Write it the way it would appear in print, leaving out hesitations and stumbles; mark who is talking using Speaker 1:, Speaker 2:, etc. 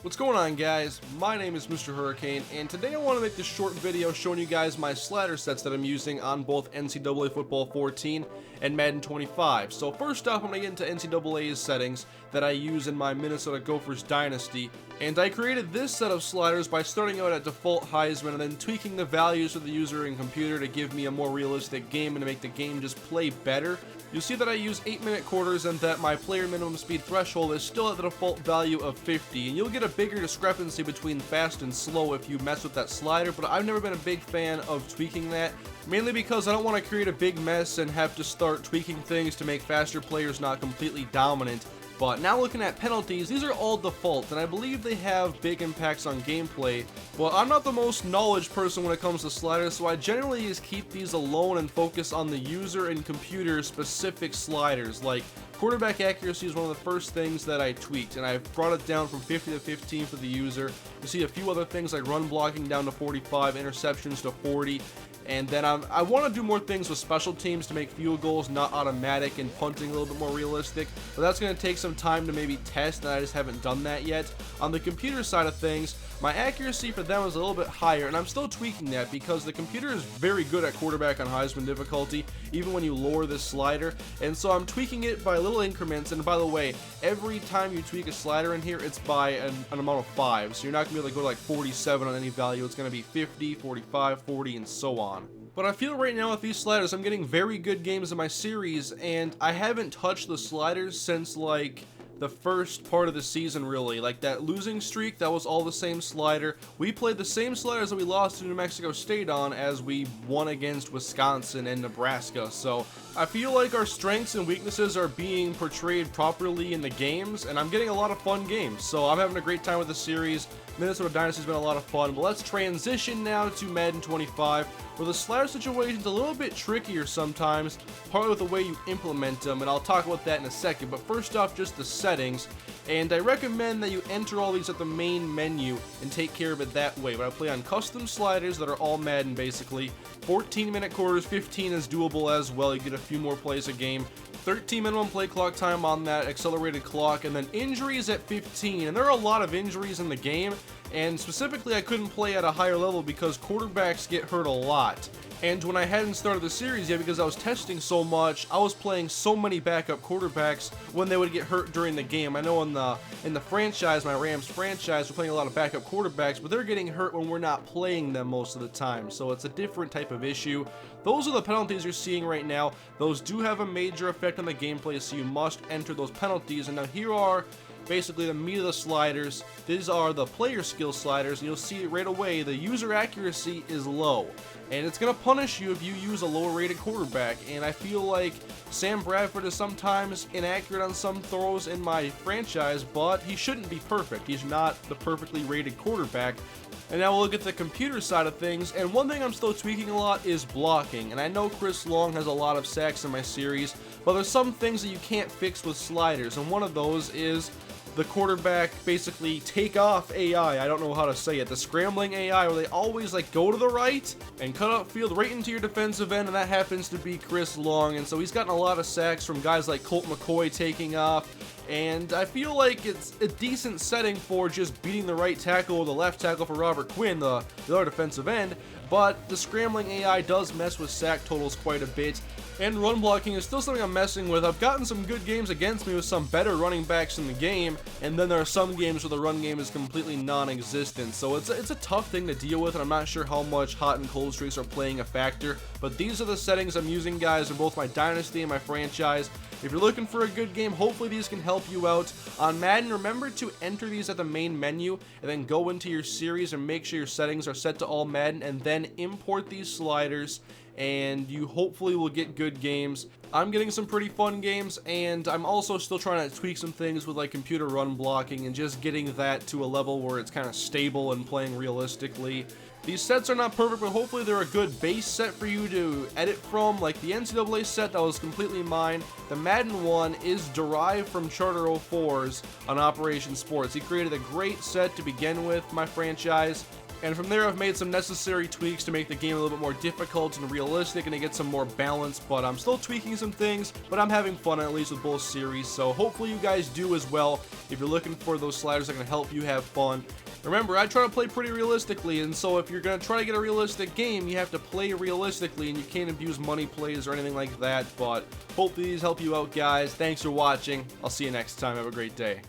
Speaker 1: What's going on, guys? My name is Mr. Hurricane, and today I want to make this short video showing you guys my slider sets that I'm using on both NCAA Football 14 and Madden 25. So first off, I'm going to get into NCAA's settings that I use in my Minnesota Gophers Dynasty, and I created this set of sliders by starting out at default Heisman and then tweaking the values for the user and computer to give me a more realistic game and to make the game just play better. You'll see that I use 8-minute quarters and that my player minimum speed threshold is still at the default value of 50, and you'll get a bigger discrepancy between fast and slow if you mess with that slider, but I've never been a big fan of tweaking that, mainly because I don't want to create a big mess and have to start tweaking things to make faster players not completely dominant. But now looking at penalties, these are all default, and I believe they have big impacts on gameplay, but I'm not the most knowledge person when it comes to sliders, so I generally just keep these alone and focus on the user and computer specific sliders. Like quarterback accuracy is one of the first things that I tweaked, and I've brought it down from 50 to 15 for the user. You see a few other things like run blocking down to 45, interceptions to 40, and then I want to do more things with special teams to make field goals not automatic and punting a little bit more realistic, but that's going to take some time to maybe test, and I just haven't done that yet. On the computer side of things, my accuracy for them is a little bit higher, and I'm still tweaking that because the computer is very good at quarterback on Heisman difficulty, even when you lower this slider, and so I'm tweaking it by little increments. And by the way, every time you tweak a slider in here, it's by an amount of 5, so you're not going to be able to go to like 47 on any value. It's going to be 50, 45, 40, and so on. But I feel right now with these sliders, I'm getting very good games in my series, and I haven't touched the sliders since like the first part of the season, really. Like that losing streak, that was all the same slider. We played the same sliders that we lost to New Mexico State on as we won against Wisconsin and Nebraska. So I feel like our strengths and weaknesses are being portrayed properly in the games, and I'm getting a lot of fun games. So I'm having a great time with the series. Minnesota Dynasty's been a lot of fun, but let's transition now to Madden 25, where the slider situation's a little bit trickier sometimes, partly with the way you implement them, and I'll talk about that in a second. But first off, just the settings, and I recommend that you enter all these at the main menu and take care of it that way. But I play on custom sliders that are all Madden basically. 14-minute quarters, 15 is doable as well. You get a few more plays a game. 13 minimum play clock time on that accelerated clock, and then injuries at 15, and there are a lot of injuries in the game, and specifically I couldn't play at a higher level because quarterbacks get hurt a lot. And when I hadn't started the series yet, because I was testing so much, I was playing so many backup quarterbacks when they would get hurt during the game. I know in the franchise, my Rams franchise, we're playing a lot of backup quarterbacks, but they're getting hurt when we're not playing them most of the time. So it's a different type of issue. Those are the penalties you're seeing right now. Those do have a major effect on the gameplay, so you must enter those penalties. And now here are basically the meat of the sliders. These are the player skill sliders, and you'll see right away the user accuracy is low, and it's going to punish you if you use a lower rated quarterback. And I feel like Sam Bradford is sometimes inaccurate on some throws in my franchise, but he shouldn't be perfect. He's not the perfectly rated quarterback. And now we'll look at the computer side of things, and one thing I'm still tweaking a lot is blocking. And I know Chris Long has a lot of sacks in my series, but there's some things that you can't fix with sliders, and one of those is the quarterback basically take off AI. I don't know how to say it. The scrambling AI, where they always like go to the right and cut up field right into your defensive end, and that happens to be Chris Long. And so he's gotten a lot of sacks from guys like Colt McCoy taking off. And I feel like it's a decent setting for just beating the right tackle or the left tackle for Robert Quinn, the other defensive end. But the scrambling AI does mess with sack totals quite a bit. And run blocking is still something I'm messing with. I've gotten some good games against me with some better running backs in the game, and then there are some games where the run game is completely non-existent. So it's a tough thing to deal with, and I'm not sure how much hot and cold streaks are playing a factor. But these are the settings I'm using, guys, in both my Dynasty and my franchise. If you're looking for a good game, hopefully these can help you out. On Madden, remember to enter these at the main menu, and then go into your series and make sure your settings are set to all Madden, and then import these sliders, and you hopefully will get good games. I'm getting some pretty fun games, and I'm also still trying to tweak some things with like computer run blocking and just getting that to a level where it's kind of stable and playing realistically. These sets are not perfect, but hopefully they're a good base set for you to edit from. Like the NCAA set, that was completely mine. The Madden one is derived from Charter 04's on Operation Sports. He created a great set to begin with, my franchise. And from there, I've made some necessary tweaks to make the game a little bit more difficult and realistic and to get some more balance, but I'm still tweaking some things, but I'm having fun at least with both series, so hopefully you guys do as well if you're looking for those sliders that can help you have fun. Remember, I try to play pretty realistically, and so if you're going to try to get a realistic game, you have to play realistically, and you can't abuse money plays or anything like that, but hopefully these help you out, guys. Thanks for watching. I'll see you next time. Have a great day.